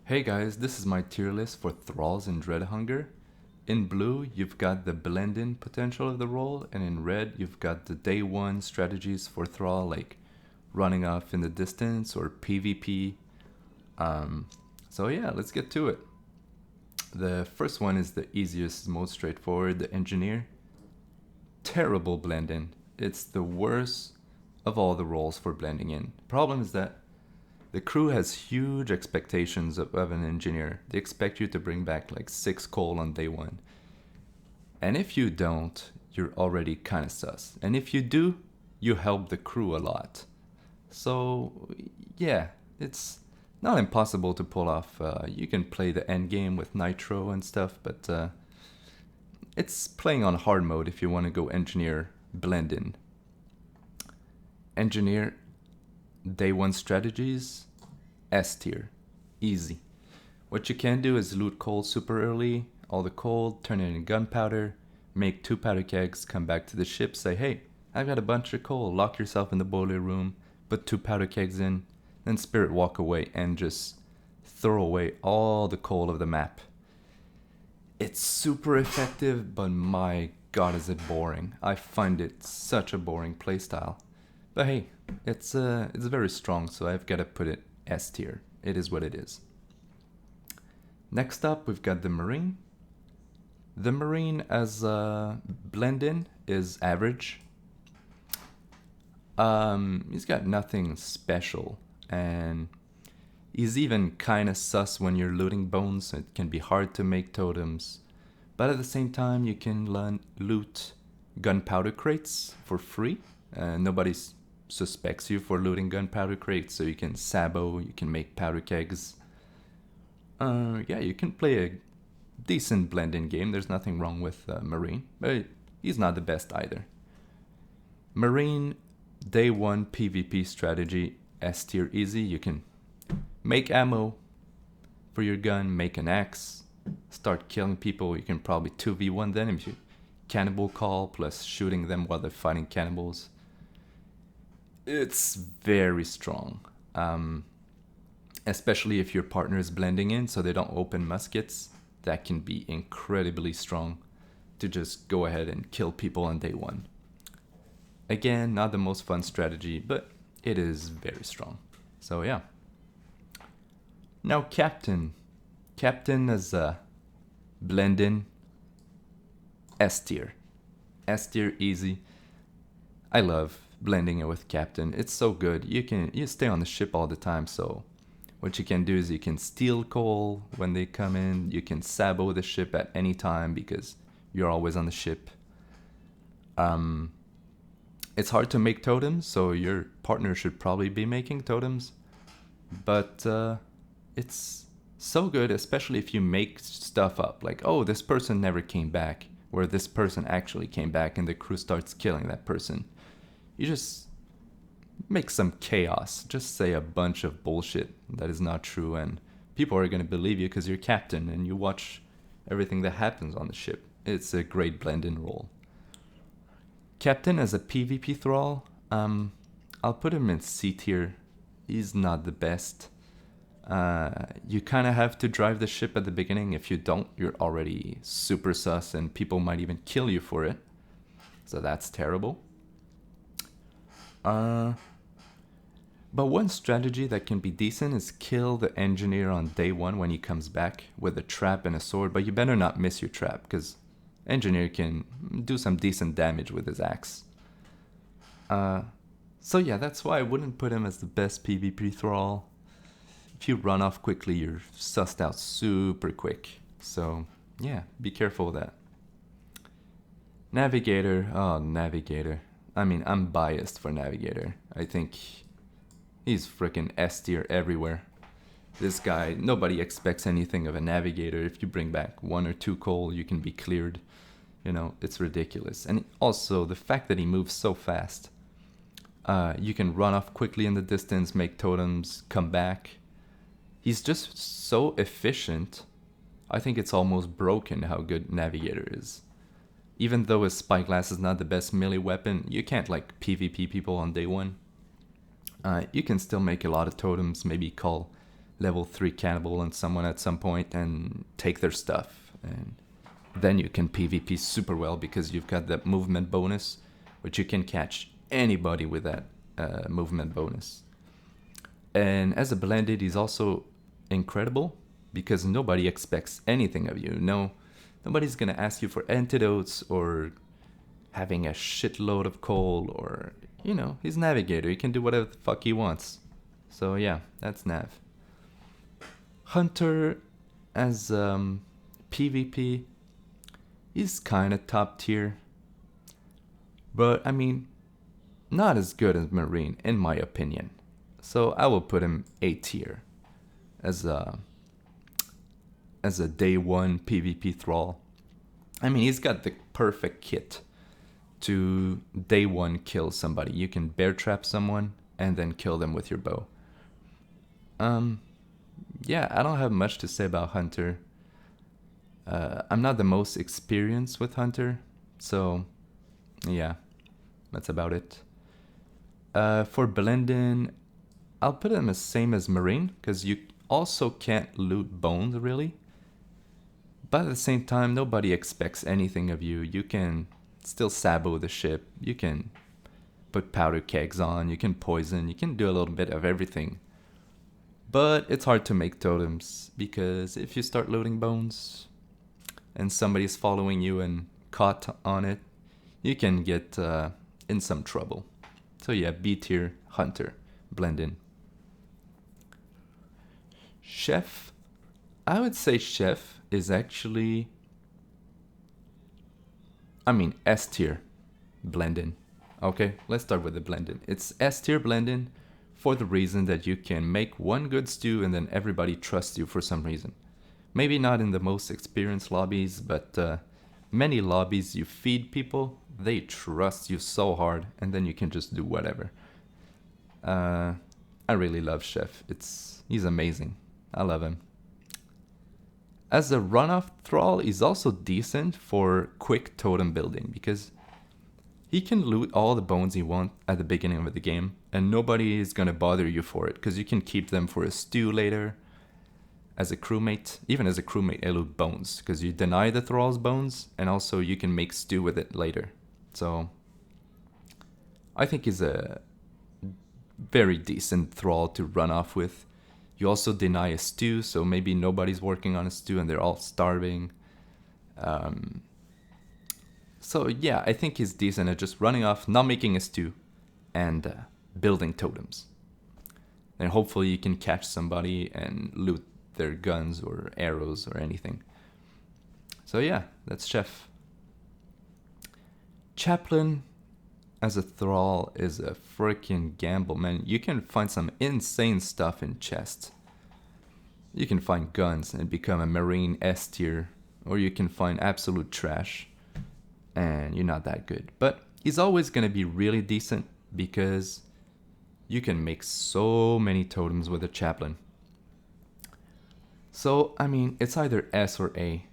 Hey guys, this is my tier list for Thralls in Dreadhunger. In blue, you've got the blend-in potential of the role, and in red, you've got the day one strategies for Thrall, like running off in the distance or PvP. So yeah, let's get to it. The first one is the easiest, most straightforward, the Engineer. Terrible blend-in. It's the worst of all the roles for blending in. Problem is that the crew has huge expectations of an engineer. They expect you to bring back like 6 coal on day one. And if you don't, you're already kind of sus. And if you do, you help the crew a lot. So, yeah, it's not impossible to pull off. You can play the end game with Nitro and stuff, but it's playing on hard mode if you want to go engineer blend in. Engineer day one strategies, S tier, easy. What you can do is loot coal super early, all the coal, turn it into gunpowder, make 2 powder kegs, come back to the ship, say, hey, I've got a bunch of coal, lock yourself in the boiler room, put 2 powder kegs in, then spirit walk away and just throw away all the coal of the map. It's super effective, but my god is it boring. I find it such a boring playstyle. But hey, it's very strong, so I've got to put it S tier. It is what it is. Next up, we've got the Marine. The Marine as a blend-in is average. He's got nothing special, and he's even kind of sus when you're looting bones. It can be hard to make totems, but at the same time, you can loot gunpowder crates for free. Nobody suspects you for looting gunpowder crates, so you can sabo, you can make powder kegs. Yeah, you can play a decent blend-in game. There's nothing wrong with Marine, but he's not the best either. Marine day one PvP strategy, S tier easy. You can make ammo for your gun, make an axe, start killing people. You can probably 2v1 them if you cannibal call plus shooting them while they're fighting cannibals. It's very strong, especially if your partner is blending in so they don't open muskets. That can be incredibly strong to just go ahead and kill people on day one. Again, not the most fun strategy, but it is very strong. So yeah. Now Captain. Captain is a blend-in S tier. S tier easy. I love blending it with Captain. It's so good. You stay on the ship all the time, so what you can do is you can steal coal when they come in. You can sabo the ship at any time because you're always on the ship. It's hard to make totems, so your partner should probably be making totems. But it's so good, especially if you make stuff up. Like, oh, this person never came back, where this person actually came back and the crew starts killing that person. You just make some chaos. Just say a bunch of bullshit that is not true, and people are going to believe you because you're captain and you watch everything that happens on the ship. It's a great blend-in role. Captain as a PvP Thrall, I'll put him in C tier. He's not the best. You kind of have to drive the ship at the beginning. If you don't, you're already super sus and people might even kill you for it. So that's terrible. But one strategy that can be decent is kill the engineer on day one when he comes back with a trap and a sword, but you better not miss your trap because engineer can do some decent damage with his axe. So yeah, that's why I wouldn't put him as the best PvP Thrall. If you run off quickly, you're sussed out super quick. So yeah, be careful with that. Navigator, oh Navigator. I mean, I'm biased for Navigator. I think he's freaking S tier everywhere. This guy, nobody expects anything of a Navigator. If you bring back 1 or 2 coal, you can be cleared. You know, it's ridiculous. And also, the fact that he moves so fast. You can run off quickly in the distance, make totems, come back. He's just so efficient. I think it's almost broken how good Navigator is. Even though his spyglass is not the best melee weapon, you can't like PvP people on day one. You can still make a lot of totems, maybe call level 3 cannibal on someone at some point and take their stuff. And then you can PvP super well because you've got that movement bonus, which you can catch anybody with that movement bonus. And as a blended, he's also incredible because nobody expects anything of you. No, nobody's gonna ask you for antidotes or having a shitload of coal or, you know, he's Navigator. He can do whatever the fuck he wants. So yeah, that's Nav. Hunter as PvP, he's kind of top tier. But I mean, not as good as Marine in my opinion. So I will put him A tier as a day one PvP Thrall. I mean, he's got the perfect kit to day one kill somebody. You can bear trap someone and then kill them with your bow. Yeah, I don't have much to say about Hunter. I'm not the most experienced with Hunter, so yeah, that's about it. For Blendin, I'll put him as same as Marine, because you also can't loot bones, really. But at the same time, nobody expects anything of you. You can still sabo the ship, you can put powder kegs on, you can poison, you can do a little bit of everything. But it's hard to make totems, because if you start looting bones, and somebody's following you and caught on it, you can get in some trouble. So yeah, B tier, Hunter, Blendin. Chef, I would say Chef is actually, I mean, S tier, Blendin. Okay, let's start with the Blendin. It's S tier Blendin for the reason that you can make one good stew and then everybody trusts you for some reason. Maybe not in the most experienced lobbies, but many lobbies you feed people, they trust you so hard, and then you can just do whatever. I really love Chef. He's amazing. I love him. As a runoff Thrall, he's also decent for quick totem building, because he can loot all the bones he wants at the beginning of the game, and nobody is gonna bother you for it, because you can keep them for a stew later. As a crewmate, even as a crewmate, I loot bones, because you deny the Thrall's bones, and also you can make stew with it later. So, I think he's a very decent Thrall to run off with. You also deny a stew, so maybe nobody's working on a stew and they're all starving. So yeah, I think he's decent at just running off, not making a stew, and building totems. And hopefully you can catch somebody and loot their guns or arrows or anything. So yeah, that's Chef. Chaplain as a Thrall is a freaking gamble, man. You can find some insane stuff in chests. You can find guns and become a Marine S tier, or you can find absolute trash and you're not that good. But he's always gonna be really decent because you can make so many totems with a Chaplain. So, I mean, it's either S or A.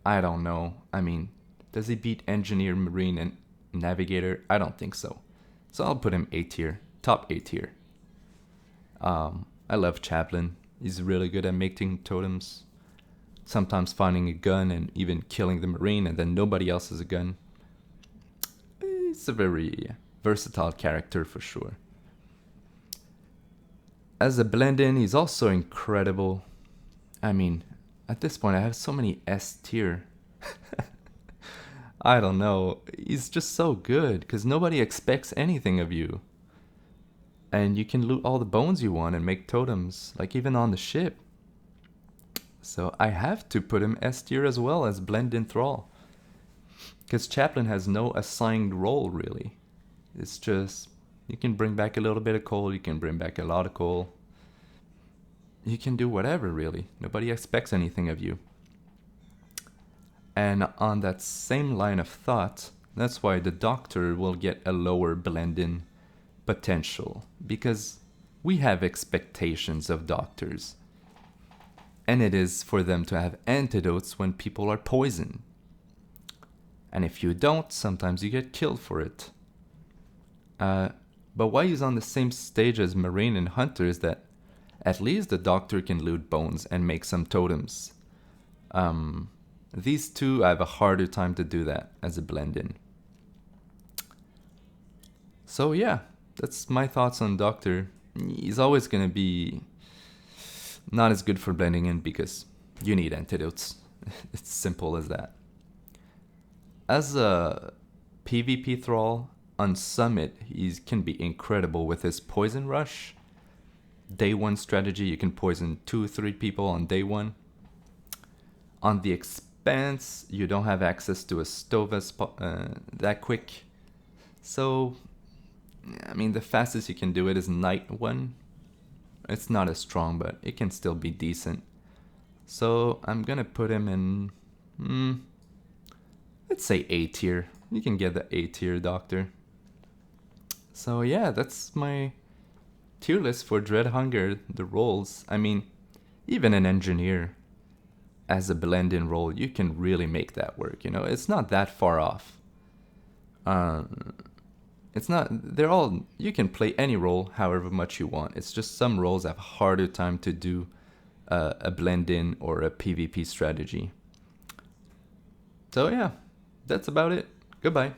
I don't know. I mean, does he beat Engineer, Marine, and Navigator? I don't think so. So I'll put him A tier. Top A tier. I love Chaplain. He's really good at making totems. Sometimes finding a gun and even killing the Marine, and then nobody else has a gun. He's a very versatile character for sure. As a blend-in, he's also incredible. I mean, at this point I have so many S tier. I don't know. He's just so good because nobody expects anything of you. And you can loot all the bones you want and make totems, like even on the ship. So I have to put him S tier as well as blend-in Thrall. Because Chaplain has no assigned role really. It's just, you can bring back a little bit of coal, you can bring back a lot of coal. You can do whatever really. Nobody expects anything of you. And on that same line of thought, that's why the Doctor will get a lower blend-in potential. Because we have expectations of Doctors. And it is for them to have antidotes when people are poisoned. And if you don't, sometimes you get killed for it. But why he's on the same stage as Marine and Hunter is that At least the doctor can loot bones and make some totems. These two, I have a harder time to do that as a blend-in. So yeah, that's my thoughts on Doctor. He's always gonna be not as good for blending in because you need antidotes. It's simple as that. As a PvP Thrall, on Summit, he can be incredible with his Poison Rush. Day 1 strategy, you can poison 2-3 people on day 1. On the Expanse, you don't have access to a Stovas that quick. So, I mean, the fastest you can do it is Night 1. It's not as strong, but it can still be decent. So, I'm gonna put him in, let's say A tier. You can get the A tier Doctor. So yeah, that's my tier list for Dreadhunger, the roles. I mean, even an engineer as a blend-in role, you can really make that work, you know? It's not that far off. It's not, they're all, you can play any role however much you want. It's just some roles have a harder time to do a blend-in or a PvP strategy. So yeah, that's about it. Goodbye.